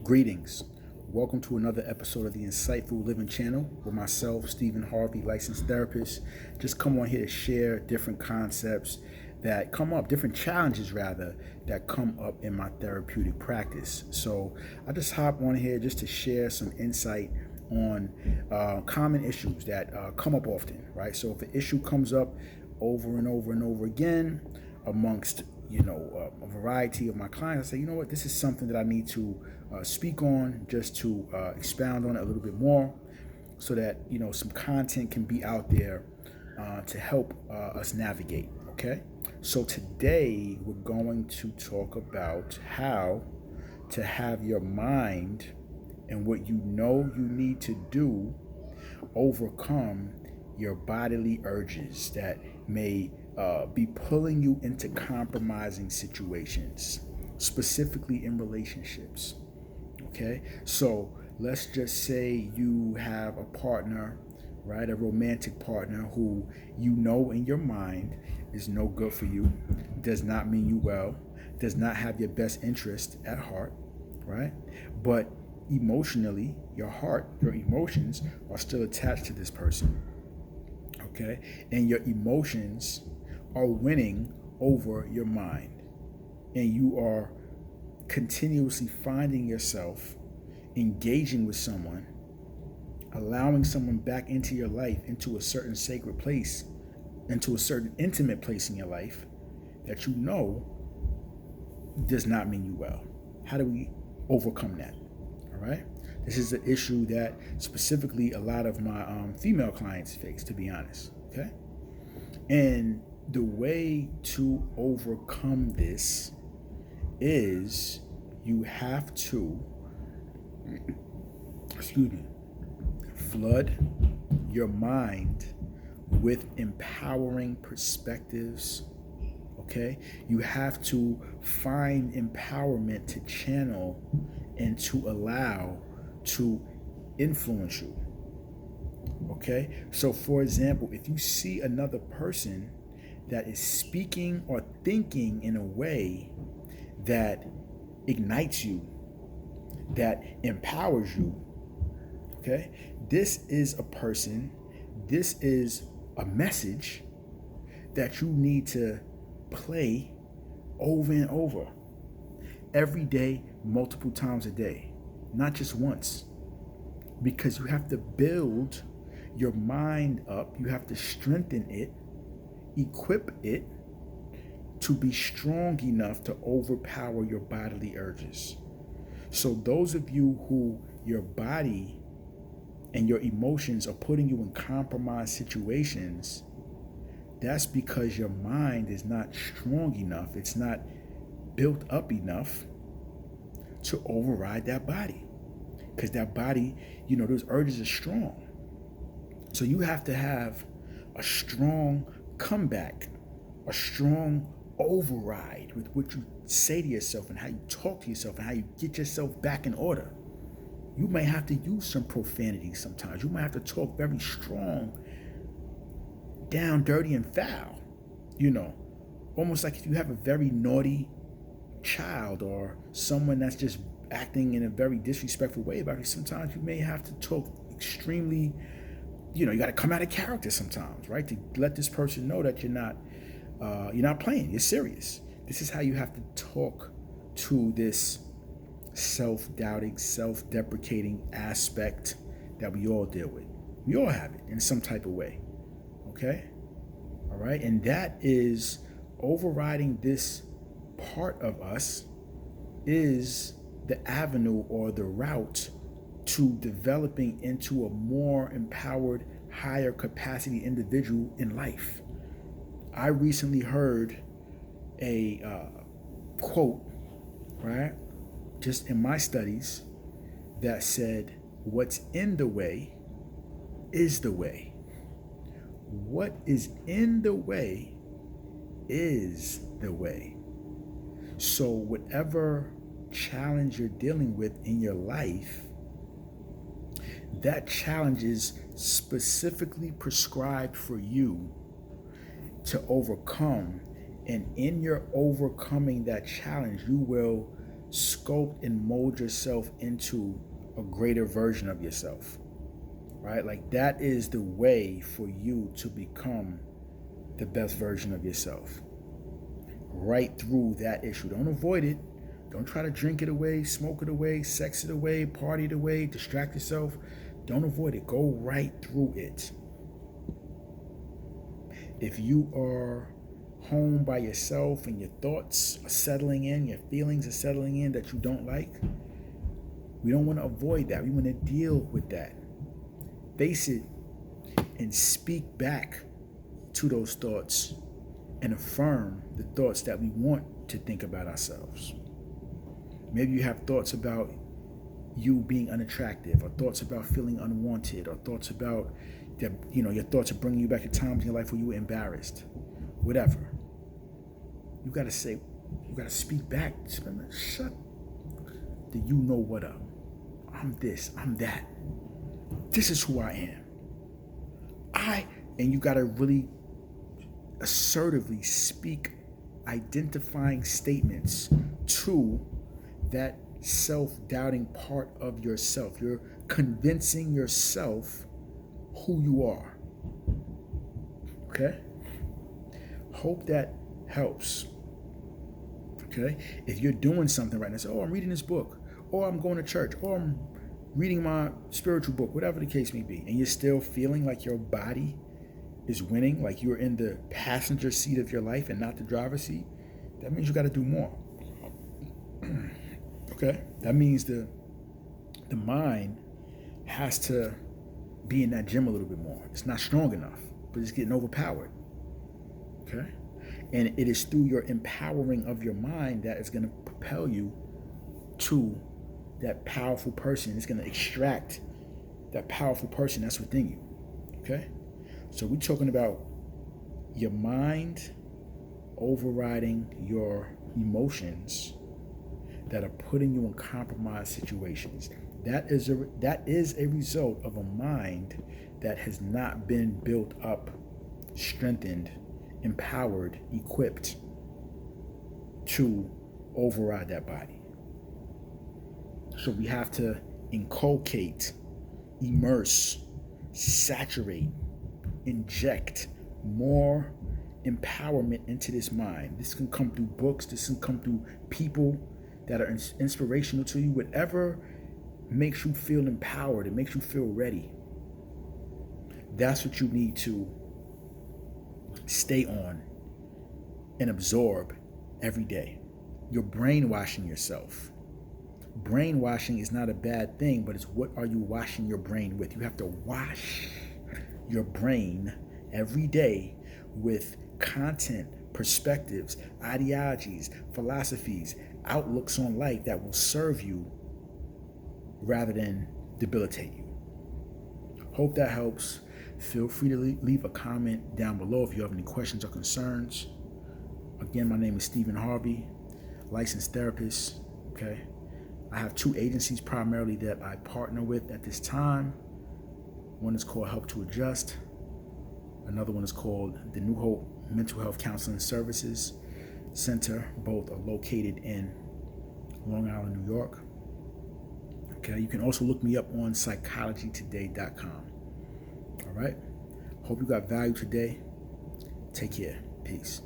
Greetings. Welcome to another episode of the Insightful Living Channel with myself, Stephen Harvey, licensed therapist. Just come on here to share different concepts that come up, different challenges rather, that come up in my therapeutic practice. So I just hop on here just to share some insight on common issues that come up often, right? So if an issue comes up over and over and over again amongst a variety of my clients, I say, you know what, this is something that I need to speak on, just to expound on it a little bit more, so that some content can be out there to help us navigate. Okay, so today we're going to talk about how to have your mind and what you know you need to do overcome your bodily urges that may be pulling you into compromising situations, specifically in relationships. Okay, so let's just say you have a partner, right, a romantic partner who in your mind is no good for you, does not mean you well, does not have your best interest at heart, right? But emotionally, your emotions are still attached to this person, okay? And your emotions are winning over your mind. And you are continuously finding yourself engaging with someone, allowing someone back into your life, into a certain sacred place, into a certain intimate place in your life that does not mean you well. How do we overcome that? All right. This is an issue that specifically a lot of my female clients face, to be honest. Okay. And the way to overcome this is you have to, flood your mind with empowering perspectives. Okay? You have to find empowerment to channel and to allow to influence you. Okay? So, for example, if you see another person that is speaking or thinking in a way that ignites you, that empowers you, okay, this is a message that you need to play over and over every day, multiple times a day, not just once, because you have to build your mind up, you have to strengthen it, equip it to be strong enough to overpower your bodily urges. So those of you who your body and your emotions are putting you in compromised situations, that's because your mind is not strong enough, it's not built up enough to override that body. Because that body, those urges are strong. So you have to have a strong comeback, a strong override with what you say to yourself and how you talk to yourself and how you get yourself back in order. You may have to use some profanity sometimes. You might have to talk very strong, down, dirty, and foul. Almost like if you have a very naughty child or someone that's just acting in a very disrespectful way about you, sometimes you may have to talk extremely, you got to come out of character sometimes, right? To let this person know that you're not playing, you're serious. This is how you have to talk to this self-doubting, self-deprecating aspect that we all deal with. We all have it in some type of way. Okay? All right? And that is overriding this part of us is the avenue or the route to developing into a more empowered, higher capacity individual in life. I recently heard a quote, right, just in my studies, that said, what's in the way is the way. What is in the way is the way. So whatever challenge you're dealing with in your life, that challenge is specifically prescribed for you to overcome. And in your overcoming that challenge, you will sculpt and mold yourself into a greater version of yourself, right? Like that is the way for you to become the best version of yourself. Right through that issue. Don't avoid it. Don't try to drink it away, smoke it away, sex it away, party it away, distract yourself. Don't avoid it. Go right through it. If you are home by yourself and your thoughts are settling in, your feelings are settling in that you don't like, we don't want to avoid that. We want to deal with that. Face it and speak back to those thoughts and affirm the thoughts that we want to think about ourselves. Maybe you have thoughts about you being unattractive, or thoughts about feeling unwanted, or thoughts about that, your thoughts are bringing you back to times in your life where you were embarrassed. Whatever. You got to speak back. Shut the you know what up. I'm this, I'm that. This is who I am. And you got to really assertively speak identifying statements to that self-doubting part of yourself. You're convincing yourself who you are. Okay? Hope that helps. Okay? If you're doing something right now, say, I'm reading this book, or I'm going to church, or I'm reading my spiritual book, whatever the case may be, and you're still feeling like your body is winning, like you're in the passenger seat of your life and not the driver's seat, that means you got to do more. Okay? That means the mind has to be in that gym a little bit more. It's not strong enough, but it's getting overpowered. Okay? And it is through your empowering of your mind that is going to propel you to that powerful person. It's going to extract that powerful person that's within you. Okay? So we're talking about your mind overriding your emotions that are putting you in compromised situations. That is a result of a mind that has not been built up, strengthened, empowered, equipped to override that body. So we have to inculcate, immerse, saturate, inject more empowerment into this mind. This can come through books. This can come through people that are inspirational to you. Whatever makes you feel empowered, it makes you feel ready. That's what you need to stay on and absorb every day. You're brainwashing yourself. Brainwashing is not a bad thing, but it's what are you washing your brain with? You have to wash your brain every day with content, perspectives, ideologies, philosophies, outlooks on life that will serve you rather than debilitate you. Hope that helps. Feel free to leave a comment down below if you have any questions or concerns. Again, my name is Stephen Harvey, licensed therapist. Okay, I have 2 agencies primarily that I partner with at this time. One is called Help to Adjust. Another one is called the New Hope Mental Health Counseling Services Center. Both are located in Long Island, New York. Okay, you can also look me up on psychologytoday.com. All right. Hope you got value today. Take care. Peace.